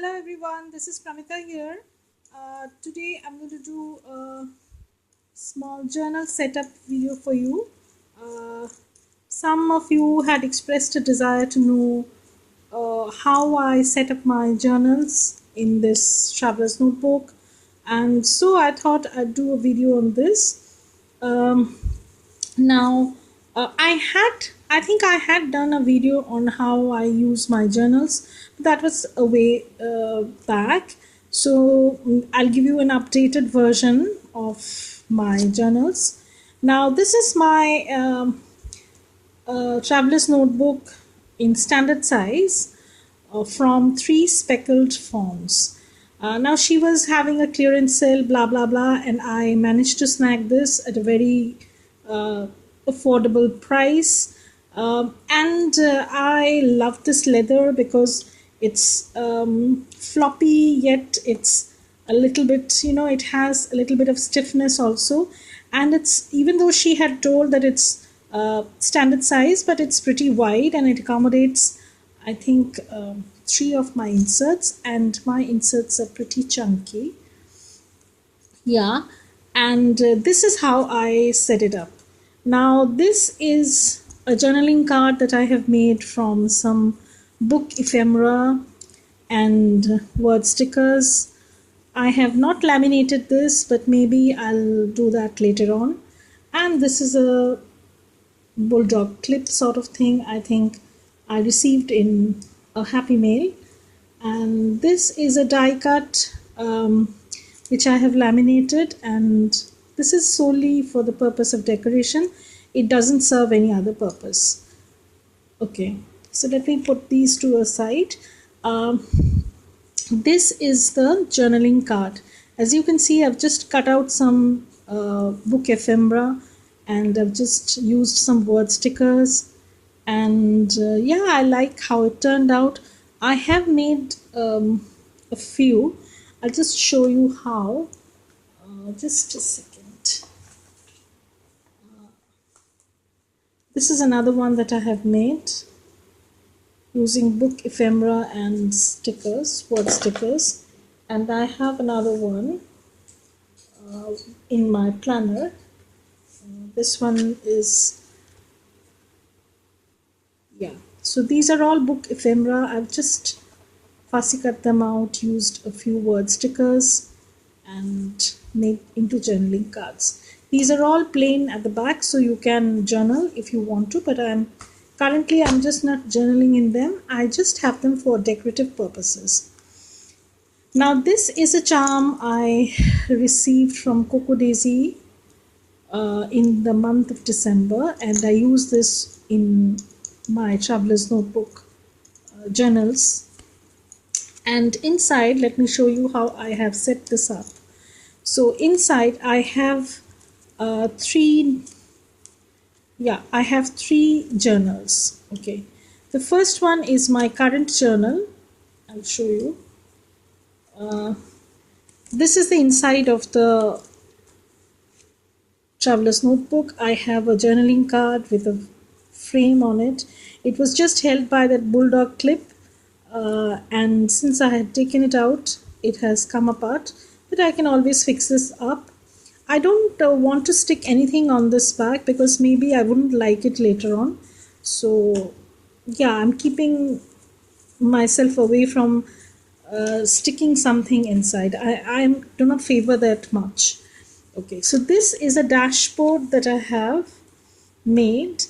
Hello everyone, this is Pramita here. Today I'm going to do a small journal setup video for you. Uh, some of you had expressed a desire to know how I set up my journals in this traveler's notebook, and so I thought I'd do a video on this. Um, now, I think I had done a video on how I use my journals. That was a way back. So I'll give you an updated version of my journals. Now, this is my traveler's notebook in standard size from 3 speckled fonts. Now she was having a clearance sale, blah blah blah, and I managed to snag this at a very uh, affordable price. And I love this leather because it's floppy, yet it's a little bit, it has a little bit of stiffness also. And it's, even though she had told that it's standard size, but it's pretty wide and it accommodates, I think, three of my inserts, and my inserts are pretty chunky. Yeah, and this is how I set it up. Now, this is a journaling card that I have made from some book ephemera and word stickers. I have not laminated this, but maybe I'll do that later on. And this is a bulldog clip sort of thing, I think I received in a Happy Mail. And this is a die cut which I have laminated, and this is solely for the purpose of decoration. It doesn't serve any other purpose. Okay, so let me put these two aside. This is the journaling card. As you can see, I've just cut out some book ephemera, and I've just used some word stickers. And yeah, I like how it turned out. I have made a few. I'll just show you how. Just a second. This is another one that I have made using book ephemera and stickers, word stickers. And I have another one in my planner. This one is, yeah. So these are all book ephemera. I've just fussy cut them out, used a few word stickers, and made into journaling cards. These are all plain at the back, so you can journal if you want to, but I'm just not journaling in them. I just have them for decorative purposes. Now, this is a charm I received from Coco Daisy in the month of December, and I use this in my traveler's notebook journals. And inside, let me show you how I have set this up. So inside I have three journals. Okay, the first one is my current journal. I'll show you. This is the inside of the traveler's notebook. I have a journaling card with a frame on it. It was just held by that bulldog clip, and since I had taken it out, it has come apart, but I can always fix this up. I don't want to stick anything on this back because maybe I wouldn't like it later on. So yeah, I'm keeping myself away from sticking something inside. I do not favor that much. Okay, so this is a dashboard that I have made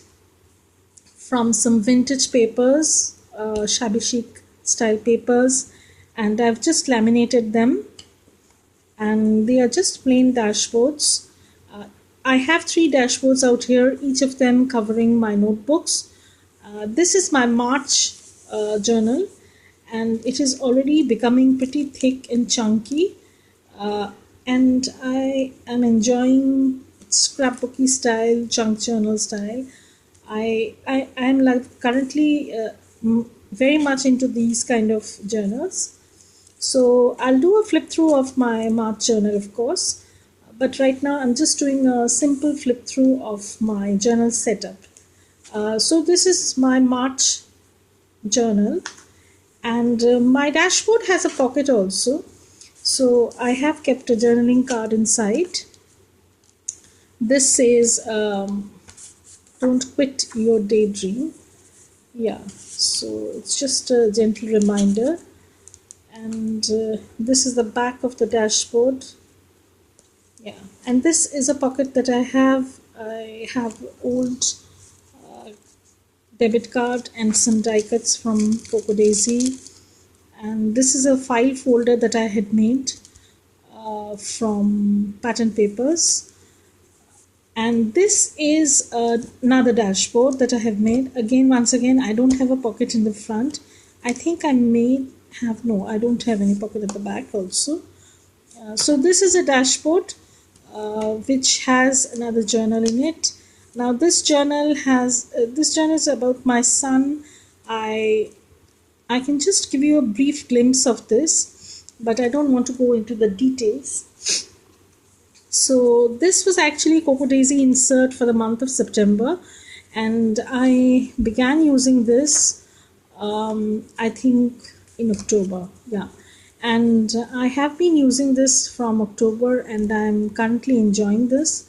from some vintage papers, shabby chic style papers, and I've just laminated them, and they are just plain dashboards. I have 3 dashboards out here, each of them covering my notebooks. This is my March journal, and it is already becoming pretty thick and chunky, and I am enjoying scrapbooky style, junk journal style. I am like currently very much into these kind of journals. So I'll do a flip through of my March journal, of course, but right now I'm just doing a simple flip through of my journal setup. So this is my March journal, And my dashboard has a pocket also. So I have kept a journaling card inside. This says, don't quit your daydream. Yeah, so it's just a gentle reminder. And this is the back of the dashboard. Yeah, and this is a pocket that I have. I have old debit card and some die cuts from Coco Daisy. And this is a file folder that I had made from pattern papers. And this is another dashboard that I have made. Again, once again, I don't have a pocket in the front. I think I may have, no, I don't have any pocket at the back also. So this is a dashboard which has another journal in it. Now this journal is about my son. I can just give you a brief glimpse of this, but I don't want to go into the details. So this was actually Coco Daisy insert for the month of September, and I began using this I think in October. Yeah, and I have been using this from October, and I'm currently enjoying this.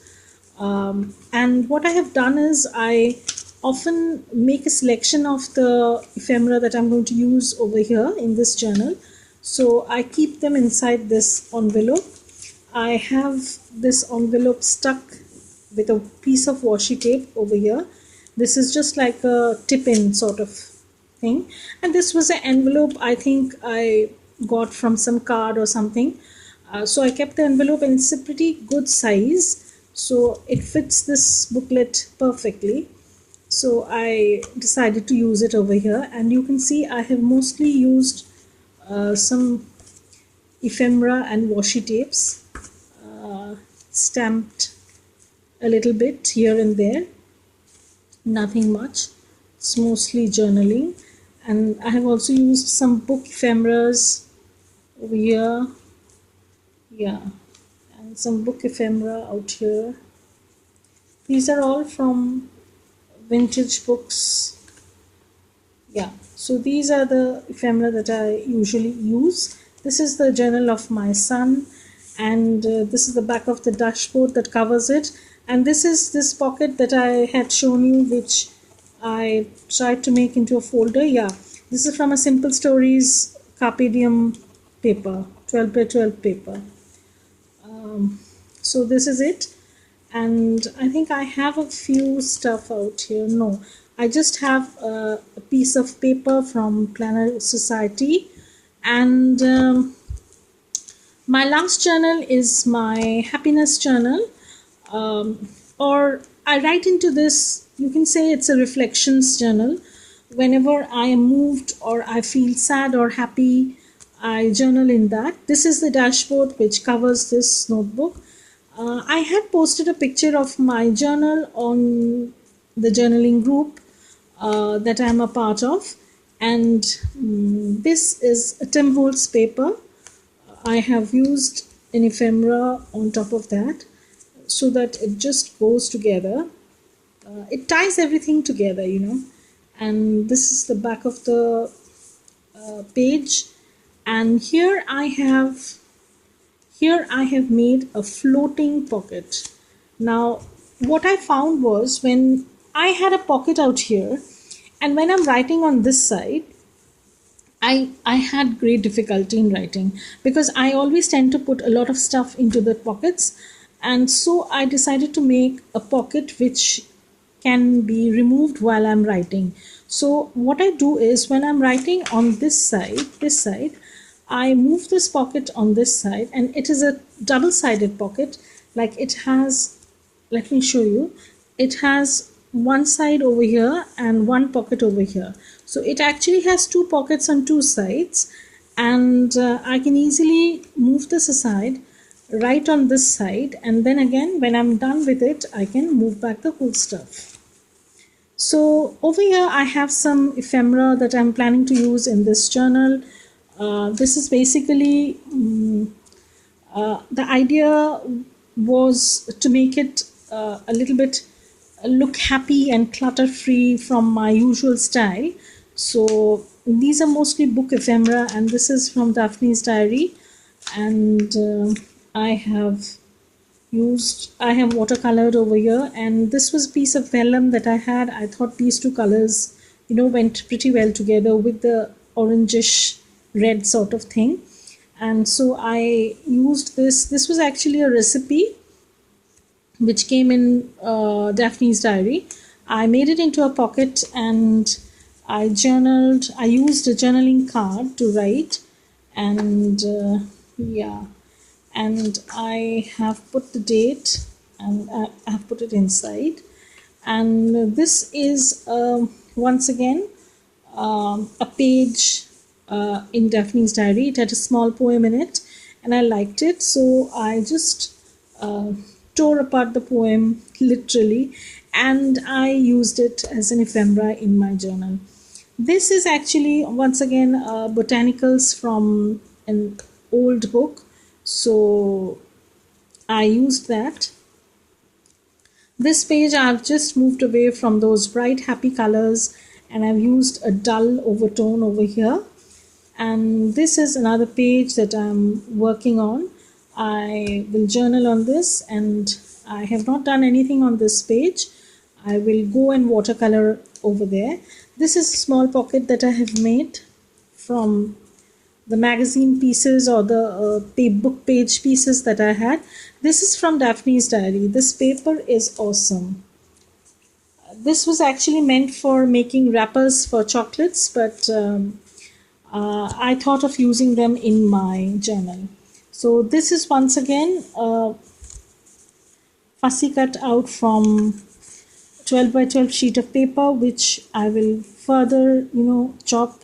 And what I have done is I often make a selection of the ephemera that I'm going to use over here in this journal. So I keep them inside this envelope. I have this envelope stuck with a piece of washi tape over here. This is just like a tip-in sort of thing. And this was an envelope I think I got from some card or something. So I kept the envelope, and it's a pretty good size. So it fits this booklet perfectly. So I decided to use it over here. And you can see I have mostly used some ephemera and washi tapes. Stamped a little bit here and there, nothing much. It's mostly journaling. And I have also used some book ephemeras over here, yeah, and some book ephemera out here. These are all from vintage books. Yeah, so these are the ephemera that I usually use. This is the journal of my son, and this is the back of the dashboard that covers it. And this is this pocket that I had shown you, which I tried to make into a folder. Yeah, this is from a Simple Stories Carpe Diem paper, 12 by 12 paper. So this is it. And I think I have a few stuff out here. No, I just have a piece of paper from Planner Society. And my last journal is my happiness journal, or I write into this, you can say it's a reflections journal. Whenever I am moved or I feel sad or happy, I journal in that. This is the dashboard which covers this notebook. I had posted a picture of my journal on the journaling group that I'm a part of, and this is a Tim Holtz paper. I have used an ephemera on top of that so that it just goes together. It ties everything together, you know. And this is the back of the page. And here I have made a floating pocket. Now, what I found was when I had a pocket out here, and when I'm writing on this side, I had great difficulty in writing because I always tend to put a lot of stuff into the pockets. And so I decided to make a pocket which can be removed while I'm writing. So what I do is when I'm writing on this side, I move this pocket on this side, and it is a double-sided pocket. Like it has, let me show you, it has one side over here and one pocket over here. So it actually has two pockets on two sides, and I can easily move this aside, write on this side, and then again when I'm done with it, I can move back the whole stuff. So over here I have some ephemera that I'm planning to use in this journal. This is basically the idea was to make it a little bit look happy and clutter free from my usual style. So these are mostly book ephemera, and this is from Daphne's Diary. And I have I have watercolored over here, and this was a piece of vellum that I had. I thought these two colors, went pretty well together with the orangish red sort of thing. And so I used this was actually a recipe which came in Daphne's Diary. I made it into a pocket, and I journaled. I used a journaling card to write, and yeah, and I have put the date, and I have put it inside. And this is once again a page in Daphne's Diary. It had a small poem in it, and I liked it, so I just uh, tore apart the poem literally, and I used it as an ephemera in my journal. This is actually once again botanicals from an old book, so I used that. This page I've just moved away from those bright happy colors, and I've used a dull overtone over here. And this is another page that I'm working on. I will journal on this, and I have not done anything on this page. I will go and watercolor over there. This is a small pocket that I have made from the magazine pieces or the book page pieces that I had. This is from Daphne's Diary. This paper is awesome. This was actually meant for making wrappers for chocolates, but I thought of using them in my journal. So this is once again a fussy cut out from 12 by 12 sheet of paper, which I will further chop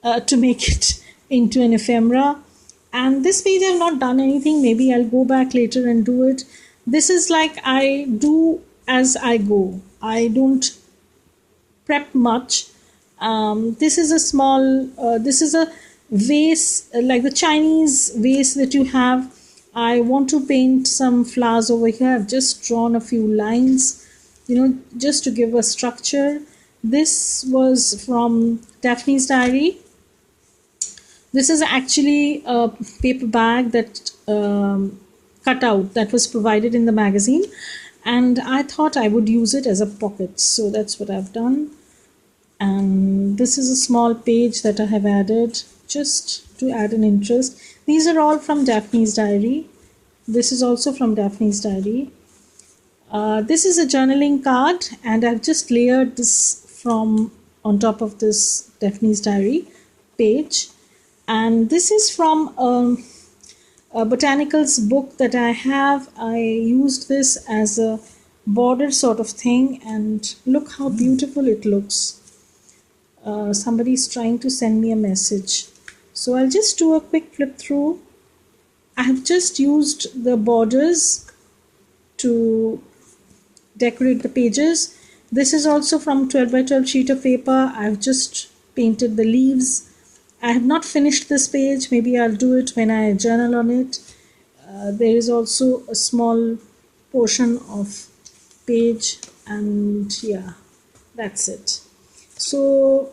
to make it into an ephemera. And this page I've not done anything. Maybe I'll go back later and do it. This is like I do as I go. I don't prep much. This is a small this is a vase, like the Chinese vase that you have. I want to paint some flowers over here. I've just drawn a few lines, just to give a structure. This was from Daphne's Diary. This is actually a paper bag that cut out that was provided in the magazine, and I thought I would use it as a pocket, so that's what I've done. And this is a small page that I have added just to add an interest. These are all from Daphne's Diary. This is also from Daphne's Diary. This is a journaling card, and I've just layered this from on top of this Daphne's Diary page. And this is from a botanicals book that I have. I used this as a border sort of thing, and look how beautiful it looks. Somebody's trying to send me a message, so I'll just do a quick flip through. I have just used the borders to decorate the pages. This is also from 12 by 12 sheet of paper. I've just painted the leaves. I have not finished this page. Maybe I'll do it when I journal on it. There is also a small portion of page, and yeah, that's it. So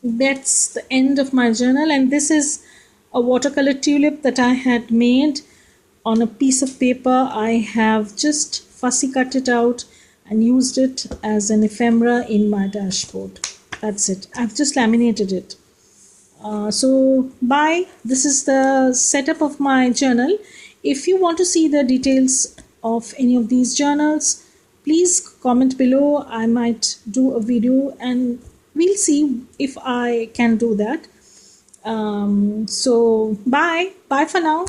that's the end of my journal, and this is a watercolor tulip that I had made on a piece of paper. I have just fussy cut it out and used it as an ephemera in my dashboard. That's it. I've just laminated it. So bye. This is the setup of my journal. If you want to see the details of any of these journals, please comment below. I might do a video, and we'll see if I can do that. So bye for now.